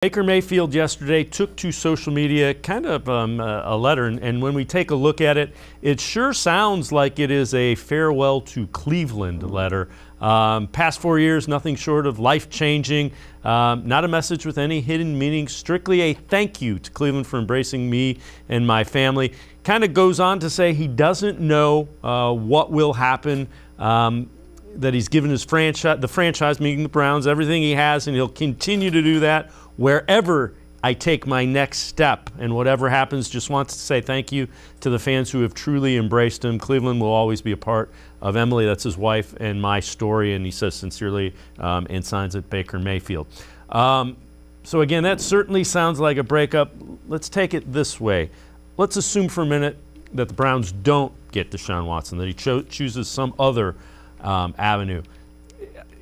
Baker Mayfield yesterday took to social media kind of a letter, and when we take a look at it, it sure sounds like it is a farewell to Cleveland letter. Past 4 years, nothing short of life-changing, not a message with any hidden meaning, strictly a thank you to Cleveland for embracing me and my family. Kind of goes on to say he doesn't know what will happen, that he's given his franchise, the franchise, meaning the Browns, everything he has, and he'll continue to do that wherever I take my next step. And whatever happens, just wants to say thank you to the fans who have truly embraced him. Cleveland will always be a part of Emily, that's his wife, and my story, and he says sincerely, and signs it, Baker Mayfield. So again, that certainly sounds like a breakup. Let's take it this way. Let's assume for a minute that the Browns don't get Deshaun Watson, that he chooses some other avenue.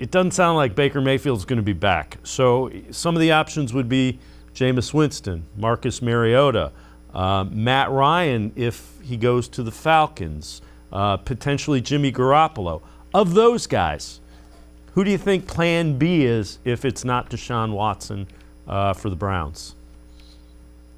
It doesn't sound like Baker Mayfield's going to be back. So some of the options would be Jameis Winston, Marcus Mariota, Matt Ryan if he goes to the Falcons, potentially Jimmy Garoppolo. Of those guys, who do you think plan B is if it's not Deshaun Watson for the Browns?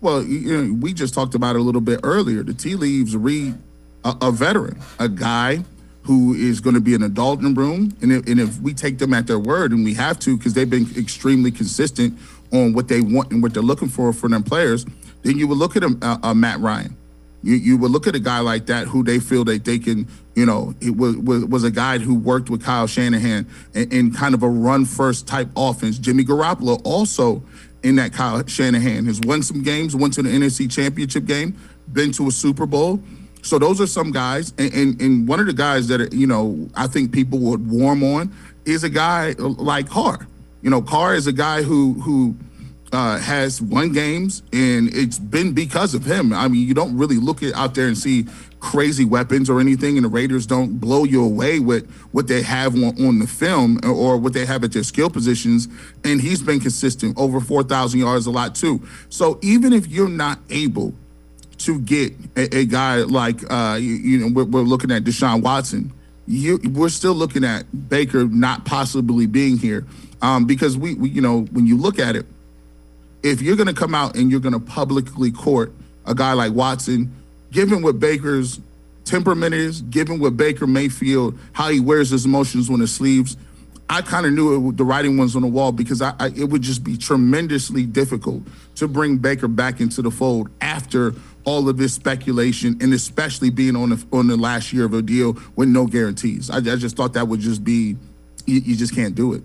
Well, we just talked about it a little bit earlier. The tea leaves read a veteran, a guy who is going to be an adult in the room. And if we take them at their word, and we have to because they've been extremely consistent on what they want and what they're looking for their players, then you would look at a Matt Ryan. You would look at a guy like that who they feel that they can, it was a guy who worked with Kyle Shanahan in kind of a run-first type offense. Jimmy Garoppolo also in that Kyle Shanahan has won some games, went to the NFC Championship game, been to a Super Bowl. So those are some guys, and one of the guys that, I think people would warm on is a guy like Carr. Carr is a guy who has won games, and it's been because of him. I mean, you don't really look out there and see crazy weapons or anything, and the Raiders don't blow you away with what they have on the film or what they have at their skill positions, and he's been consistent, over 4,000 yards a lot too. So even if you're not able to get a guy like, we're looking at Deshaun Watson, we're still looking at Baker not possibly being here because we when you look at it, if you're going to come out and you're going to publicly court a guy like Watson, given what Baker's temperament is, given what Baker Mayfield, how he wears his emotions on his sleeves, I kind of knew the writing was on the wall because it would just be tremendously difficult to bring Baker back into the fold after all of this speculation, and especially being on the last year of a deal with no guarantees. I just thought that would just be, you just can't do it.